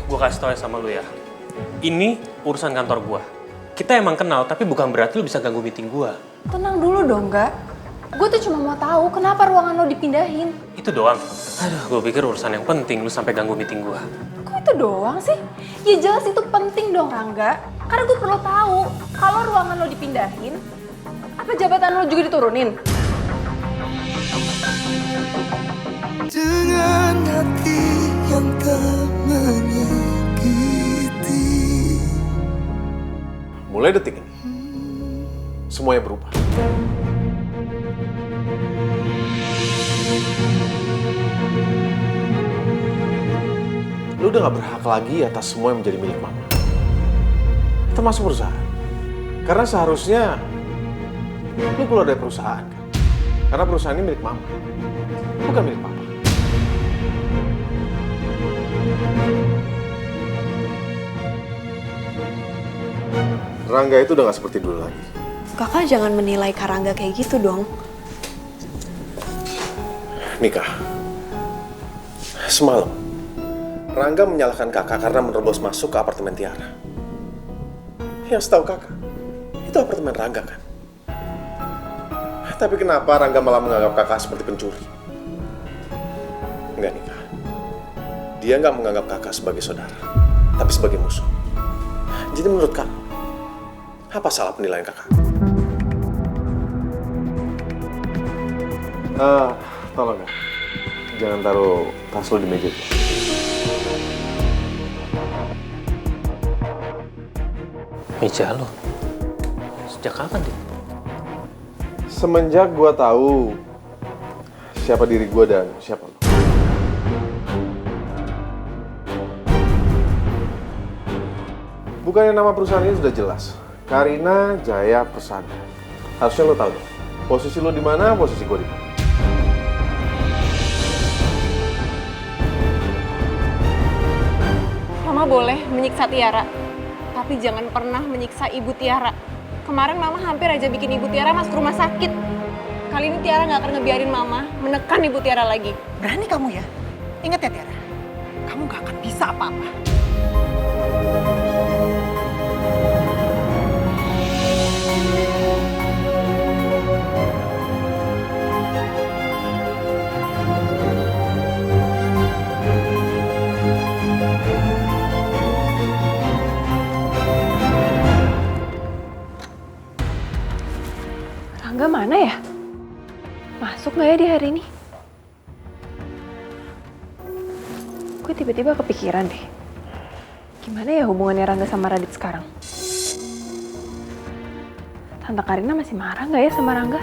gue kasih tau ya sama lu ya. Ini urusan kantor gue. Kita emang kenal, tapi bukan berarti lu bisa ganggu meeting gue. Tenang dulu dong, Gak. Gue tuh cuma mau tahu kenapa ruangan lo dipindahin. Itu doang. Aduh, gue pikir urusan yang penting lu sampai ganggu meeting gue. Kok itu doang sih? Ya jelas itu penting dong, Rangga. Karena gue perlu tahu kalau ruangan lo dipindahin, apa jabatan lo juga diturunin? Dengan hati yang tak menyakiti. Mulai detik ini, semuanya berubah. Lu udah gak berhak lagi atas semua yang menjadi milik mama. Termasuk perusahaan. Karena seharusnya lu keluar dari perusahaan kan? Karena perusahaan ini milik mama, bukan milik papa. Rangga itu udah gak seperti dulu lagi. Kakak jangan menilai Karangga kayak gitu dong. Mika, semalam Rangga menyalahkan kakak karena menerobos masuk ke apartemen Tiara. Yang setahu kakak, itu apartemen Rangga kan? Tapi kenapa Rangga malah menganggap kakak seperti pencuri? Enggak, Mika. Dia nggak menganggap kakak sebagai saudara, tapi sebagai musuh. Jadi menurut kamu, apa salah penilaian kakak? Tolong ya, jangan taruh tas lo di meja. Meja lo? Sejak kapan, Dit? Semenjak gua tahu siapa diri gua dan siapa lo. Bukannya nama perusahaan ini sudah jelas, Karina Jaya Persada. Harusnya lo tahu dong, posisi lo di mana, posisi gua di mana. Mama boleh menyiksa Tiara, tapi jangan pernah menyiksa Ibu Tiara. Kemarin Mama hampir aja bikin Ibu Tiara masuk rumah sakit. Kali ini Tiara nggak akan ngebiarin Mama menekan Ibu Tiara lagi. Berani kamu ya? Ingat ya Tiara, kamu gak akan bisa apa-apa. Rangga mana ya? Masuk nggak ya di hari ini? Gue tiba-tiba kepikiran deh. Gimana ya hubungannya Rangga sama Radit sekarang? Tante Karina masih marah nggak ya sama Rangga?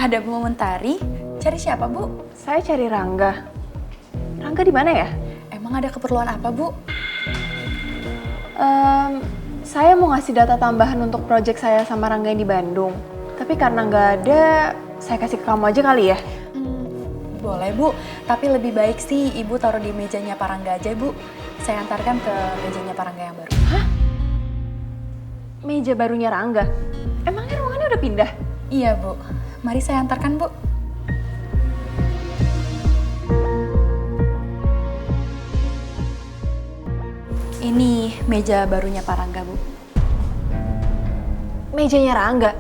Ada Bu Mentari, cari siapa Bu? Saya cari Rangga. Rangga di mana ya? Emang ada keperluan apa Bu? Saya mau ngasih data tambahan untuk proyek saya sama Rangga yang di Bandung. Tapi karena nggak ada, saya kasih ke kamu aja kali ya? Boleh Bu, tapi lebih baik sih Ibu taruh di mejanya Pak Rangga aja Bu. Saya antarkan ke mejanya Pak Rangga yang baru. Hah? Meja barunya Rangga? Emangnya ruangannya udah pindah? Iya Bu, mari saya antarkan Bu. Ini meja barunya Pak Rangga Bu. Mejanya Rangga?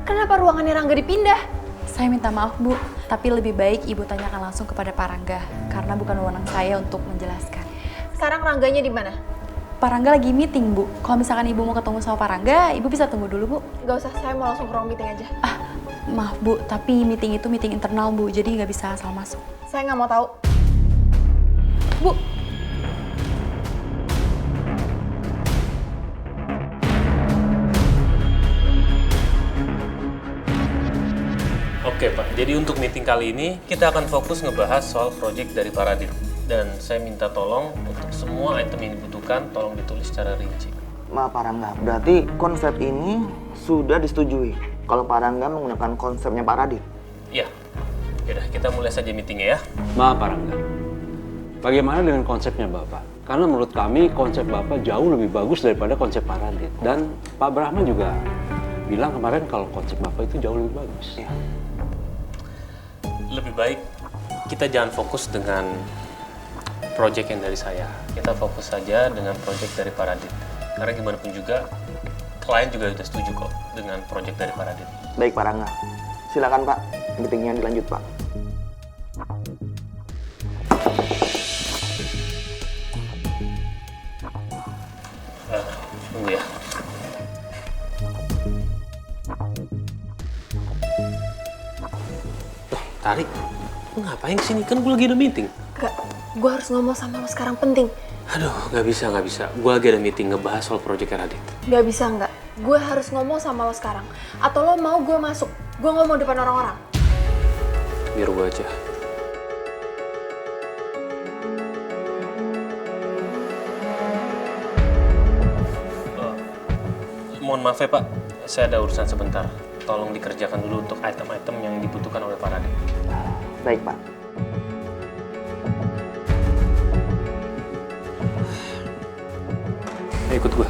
Kenapa ruangannya Rangga dipindah? Saya minta maaf Bu, tapi lebih baik Ibu tanyakan langsung kepada Pak Rangga, karena bukan wewenang saya untuk menjelaskan. Sekarang Rangganya di mana? Pak Rangga lagi meeting Bu. Kalau misalkan Ibu mau ketemu sama Pak Rangga, Ibu bisa tunggu dulu Bu. Gak usah, saya mau langsung ke ruang meeting aja. Maaf Bu, tapi meeting itu meeting internal Bu, jadi nggak bisa asal masuk. Saya nggak mau tahu. Bu, Oke Pak, jadi untuk meeting kali ini kita akan fokus ngebahas soal proyek dari Pak Radit. Dan saya minta tolong untuk semua item yang dibutuhkan tolong ditulis secara rinci. Maaf Pak Rangga, berarti konsep ini sudah disetujui kalau Pak Rangga menggunakan konsepnya Pak Radit? Iya, yaudah kita mulai saja meetingnya ya. Maaf Pak Rangga. Bagaimana dengan konsepnya Bapak? Karena menurut kami konsep Bapak jauh lebih bagus daripada konsep Pak Radit. Dan Pak Brahma juga bilang kemarin kalau konsep Bapak itu jauh lebih bagus. Ya. Lebih baik kita jangan fokus dengan project yang dari saya. Kita fokus saja dengan project dari Pak Radit. Karena gimana pun juga, klien juga sudah setuju kok dengan project dari Pak Radit. Baik Pak Rangga, silakan Pak, meetingnya dilanjut Pak. Tunggu ya. Loh, Tarik, lu ngapain kesini? Kan gue lagi ada meeting. Gak, gue harus ngomong sama lo sekarang, penting. Aduh, gak bisa. Gue lagi ada meeting ngebahas soal project Radit. Gak bisa nggak? Gue harus ngomong sama lo sekarang. Atau lo mau gue masuk? Gue ngomong depan orang-orang. Biar gue aja. Mohon maaf ya Pak, saya ada urusan sebentar. Tolong dikerjakan dulu untuk item-item yang dibutuhkan oleh Pak Radit. Baik Pak. Ikut gue.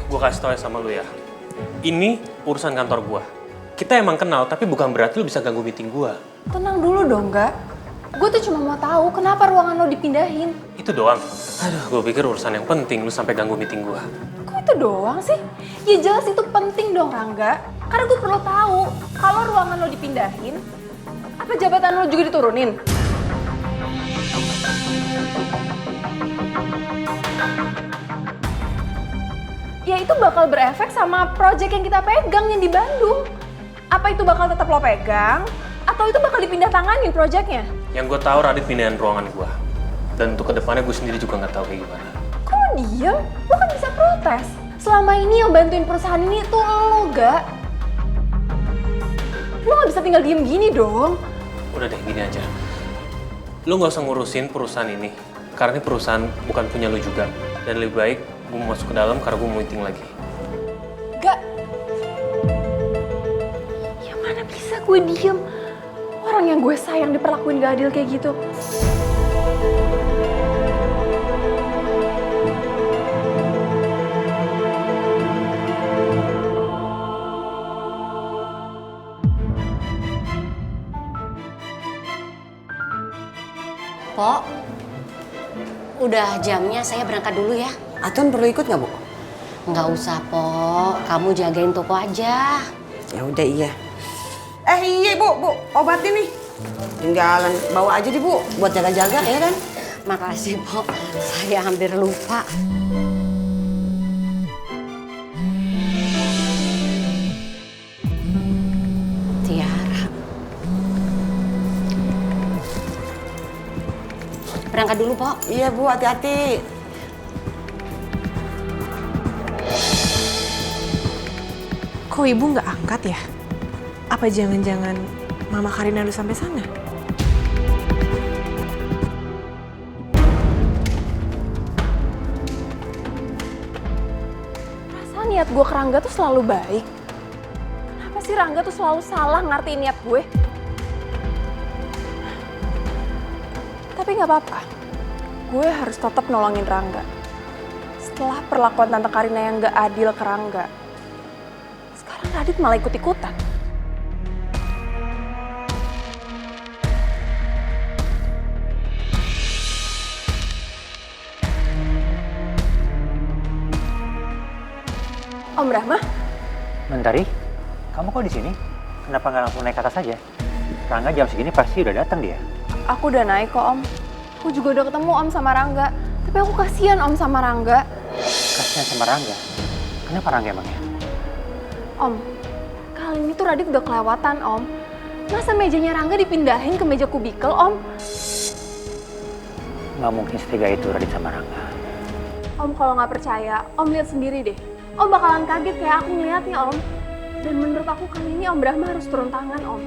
Gue kasih tau ya sama lu ya. Ini urusan kantor gue. Kita emang kenal, tapi bukan berarti lu bisa ganggu meeting gue. Tenang dulu dong, nggak? Gue tuh cuma mau tahu kenapa ruangan lo dipindahin. Itu doang. Aduh, gue pikir urusan yang penting lu sampai ganggu meeting gue. Kok itu doang sih? Ya jelas itu penting dong, Rangga. Karena gue perlu tahu kalau ruangan lo dipindahin, apa jabatan lo juga diturunin? Ya itu bakal berefek sama project yang kita pegang yang di Bandung. Apa itu bakal tetap lo pegang? Atau itu bakal dipindah tanganin projectnya? Yang gue tahu Radit pindahin ruangan gue. Dan untuk kedepannya gue sendiri juga nggak tahu kayak gimana. Kok lo diem? Lo kan bisa protes. Selama ini yang bantuin perusahaan ini tuh lo, gak? Lo gak bisa tinggal diem gini dong. Udah deh, gini aja. Lu nggak usah ngurusin perusahaan ini. Karena ini perusahaan bukan punya lu juga. Dan lebih baik gue mau masuk ke dalam karena gue mau meeting lagi. Gak. Ya mana bisa gue diem? Orang yang gue sayang diperlakuin gak adil kayak gitu. Pok, udah jamnya, saya berangkat dulu ya. Atun perlu ikut nggak, Bu? Nggak usah, Pok. Kamu jagain toko aja. Ya udah iya. Iya, Bu, obatnya nih. Tinggalan bawa aja deh, Bu, buat jaga-jaga ya kan? Makasih, Pok. Saya hampir lupa. Tiara. Berangkat dulu, Pok. Iya, Bu, hati-hati. Kok ibu nggak angkat ya? Apa jangan-jangan Mama Karina udah sampai sana? Perasaan niat gue ke Rangga tuh selalu baik. Kenapa sih Rangga tuh selalu salah ngertiin niat gue? Tapi nggak apa-apa. Gue harus tetap nolongin Rangga. Setelah perlakuan Tante Karina yang nggak adil ke Rangga, sekarang Radit malah ikut-ikutan. Om Brahma? Mentari, kamu kok di sini? Kenapa nggak langsung naik ke atas aja? Rangga jam segini pasti udah datang dia. Aku udah naik kok, Om. Aku juga udah ketemu Om sama Rangga. Tapi aku kasihan Om sama Rangga. Kasihan sama Rangga? Kenapa Rangga emangnya? Om, kali ini tuh Radit udah kelewatan, Om. Masa mejanya Rangga dipindahin ke meja kubikel, Om? Nggak mungkin setega itu Radit sama Rangga. Om kalau nggak percaya, Om lihat sendiri deh. Om bakalan kaget kayak aku ngeliatnya, Om. Dan menurut aku kali ini Om Brahma harus turun tangan, Om.